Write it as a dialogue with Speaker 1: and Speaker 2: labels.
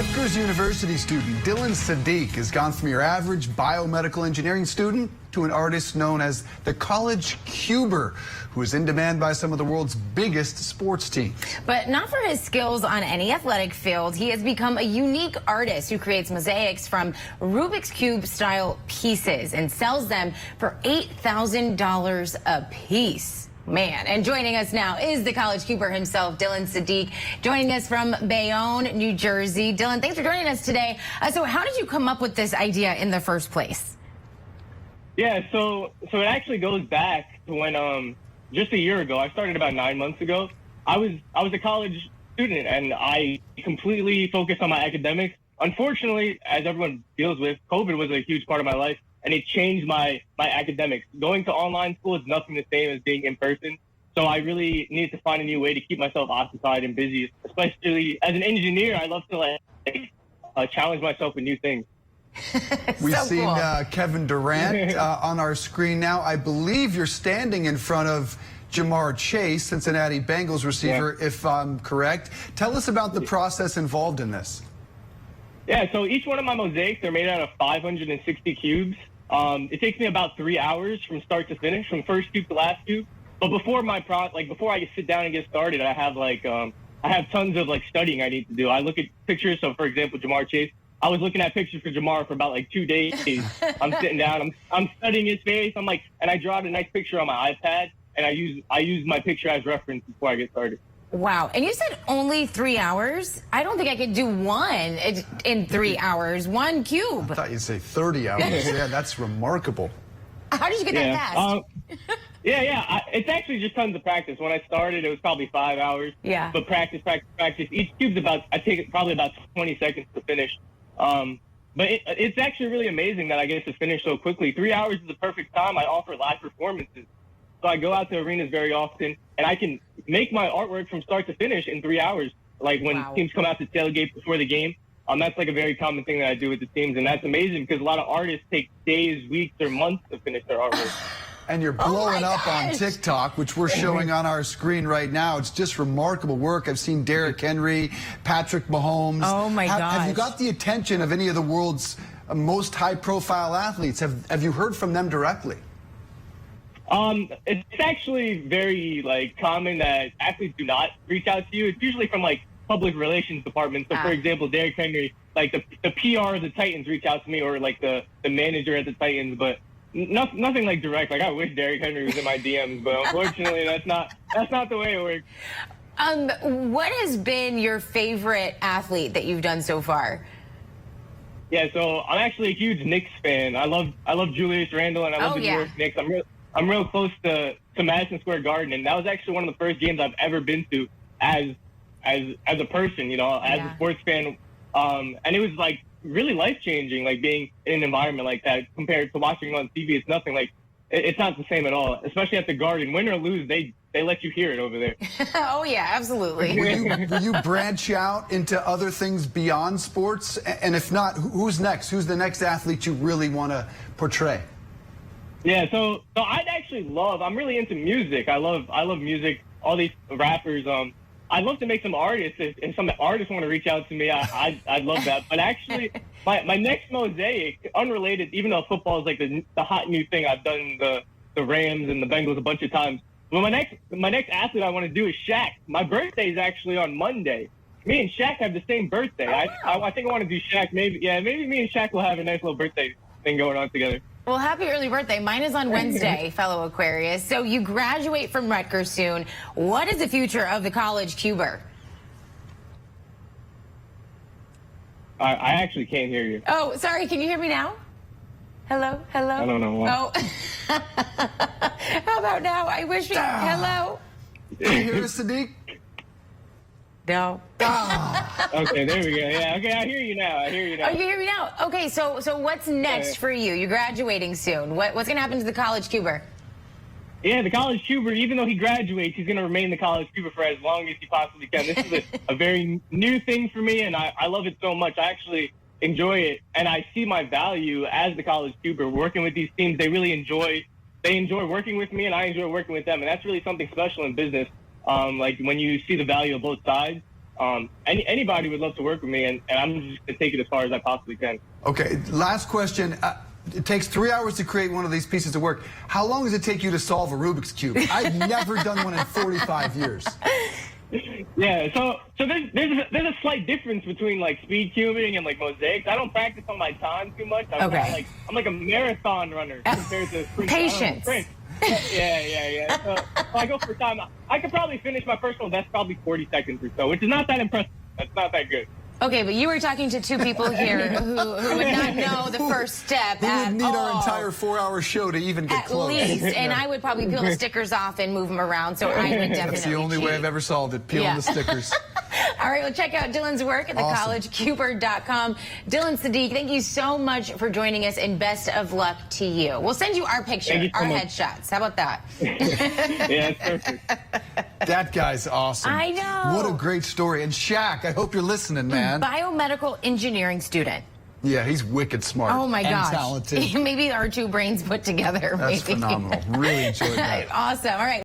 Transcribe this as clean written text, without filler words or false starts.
Speaker 1: Rutgers University student Dylan Sadiq has gone from your average biomedical engineering student to an artist known as the College Cuber, who is in demand by some of the world's biggest sports teams.
Speaker 2: But not for his skills on any athletic field. He has become a unique artist who creates mosaics from Rubik's Cube style pieces and sells them for $8,000 a piece. Man, and joining us now is the College Cuber himself, Dylan Sadiq, joining us from Bayonne, New Jersey. Dylan, thanks for joining us today. So how did you come up with this idea in the first place?
Speaker 3: Yeah, so it actually goes back to when just a year ago, I started about 9 months ago. I was a college student and I completely focused on my academics. Unfortunately, as everyone deals with, COVID was a huge part of my life. And it changed my academics. Going to online school is nothing the same as being in person. So I really needed to find a new way to keep myself occupied and busy. Especially as an engineer, I love to challenge myself with new things.
Speaker 1: We've
Speaker 2: So
Speaker 1: seen
Speaker 2: cool.
Speaker 1: Kevin Durant on our screen now. I believe you're standing in front of Ja'Marr Chase, Cincinnati Bengals receiver, if I'm correct. Tell us about the process involved in this.
Speaker 3: Yeah, so each one of my mosaics are made out of 560 cubes. It takes me about 3 hours from start to finish, from first cube to last cube. But before before I sit down and get started, I have tons of studying I need to do. I look at pictures. So for example, Ja'Marr Chase, I was looking at pictures for Ja'Marr for about 2 days. I'm sitting down, I'm studying his face. And I draw out a nice picture on my iPad, and I use my picture as reference before I get started.
Speaker 2: Wow. And you said only 3 hours? I don't think I could do one in 3 hours, one cube.
Speaker 1: I thought you'd say 30 hours. Yeah, that's remarkable.
Speaker 2: How did you get that fast?
Speaker 3: It's actually just tons of practice. When I started, it was probably 5 hours.
Speaker 2: Yeah.
Speaker 3: But practice. Each cube's I take it probably about 20 seconds to finish. But it's actually really amazing that I get to finish so quickly. 3 hours is the perfect time. I offer live performances. So I go out to arenas very often, and I can make my artwork from start to finish in 3 hours. Like when teams come out to tailgate before the game, that's a very common thing that I do with the teams, and that's amazing because a lot of artists take days, weeks, or months to finish their artwork.
Speaker 1: And you're blowing up on TikTok, which we're showing on our screen right now. It's just remarkable work. I've seen Derrick Henry, Patrick Mahomes.
Speaker 2: Oh my gosh.
Speaker 1: Have you got the attention of any of the world's most high-profile athletes? Have you heard from them directly?
Speaker 3: It's actually very common that athletes do not reach out to you. It's usually from public relations departments. So for example, Derrick Henry, the PR of the Titans reach out to me, or the manager at the Titans, but nothing direct. I wish Derrick Henry was in my DMs, but unfortunately that's not the way it works.
Speaker 2: What has been your favorite athlete that you've done so far?
Speaker 3: Yeah, so I'm actually a huge Knicks fan. I love Julius Randle, and I love the New York Knicks. I'm real close to Madison Square Garden, and that was actually one of the first games I've ever been to as a person, as a sports fan. And it was really life-changing, being in an environment like that compared to watching on TV. It's nothing it's not the same at all, especially at the Garden. Win or lose, they let you hear it over there.
Speaker 2: Oh yeah, absolutely.
Speaker 1: Will you branch out into other things beyond sports? And if not, who's next? Who's the next athlete you really want to portray?
Speaker 3: Yeah, so I'd actually I'm really into music. I love music, all these rappers. I'd love to make some artists. If some artists want to reach out to me, I'd love that. But actually, my next mosaic, unrelated, even though football is the hot new thing, I've done the Rams and the Bengals a bunch of times. But my next athlete I want to do is Shaq. My birthday is actually on Monday. Me and Shaq have the same birthday. I think I want to do Shaq. Maybe me and Shaq will have a nice little birthday thing going on together.
Speaker 2: Well, happy early birthday. Mine is on Wednesday, fellow Aquarius. So you graduate from Rutgers soon. What is the future of the College Cuber?
Speaker 3: I actually can't hear you.
Speaker 2: Oh, sorry. Can you hear me now? Hello? Hello?
Speaker 3: I don't know why.
Speaker 2: Oh. How about now? I wish you... Hello?
Speaker 1: Can you hear us, Sadiq?
Speaker 2: No.
Speaker 3: Okay, there we go. Yeah, okay, I hear you now.
Speaker 2: Oh, you hear me now? Okay, so what's next for you? You're graduating soon. What's going to happen to the College Cuber?
Speaker 3: Yeah, the College Cuber, even though he graduates, he's going to remain the College Cuber for as long as he possibly can. This is a very new thing for me, and I love it so much. I actually enjoy it, and I see my value as the College Cuber. Working with these teams, they enjoy working with me, and I enjoy working with them, and that's really something special in business. When you see the value of both sides, Anybody would love to work with me, and I'm just going to take it as far as I possibly can.
Speaker 1: Okay, last question. It takes 3 hours to create one of these pieces of work. How long does it take you to solve a Rubik's Cube? I've never done one in 45 years.
Speaker 3: Yeah, so there's a slight difference between like speed cubing and like mosaics. I don't practice on my time too much. I'm like a marathon runner compared to sprint.
Speaker 2: Patience.
Speaker 3: Yeah. So I go for time. I could probably finish my personal best probably 40 seconds or so, which is not that impressive. That's not that good.
Speaker 2: Okay, but you were talking to two people here who would not know the first step
Speaker 1: We
Speaker 2: at
Speaker 1: would need
Speaker 2: all.
Speaker 1: our entire 4-hour show to even get
Speaker 2: At
Speaker 1: close.
Speaker 2: least, and I would probably peel the stickers off and move them around, so I would definitely
Speaker 1: That's the only way I've ever solved it, peeling the stickers.
Speaker 2: All right, well, check out Dylan's work at thecollegecuber.com. Dylan Sadiq, thank you so much for joining us, and best of luck to you. We'll send you our picture,
Speaker 3: Thank you so
Speaker 2: our
Speaker 3: much.
Speaker 2: headshots. How about that?
Speaker 3: Yeah, that's perfect.
Speaker 1: That guy's awesome.
Speaker 2: I know.
Speaker 1: What a great story. And Shaq, I hope you're listening, man.
Speaker 2: Biomedical engineering student.
Speaker 1: Yeah, he's wicked smart.
Speaker 2: Oh, my
Speaker 1: and
Speaker 2: gosh.
Speaker 1: talented.
Speaker 2: Maybe our two brains put together.
Speaker 1: That's
Speaker 2: maybe.
Speaker 1: phenomenal. Really enjoyed that.
Speaker 2: Awesome. All right.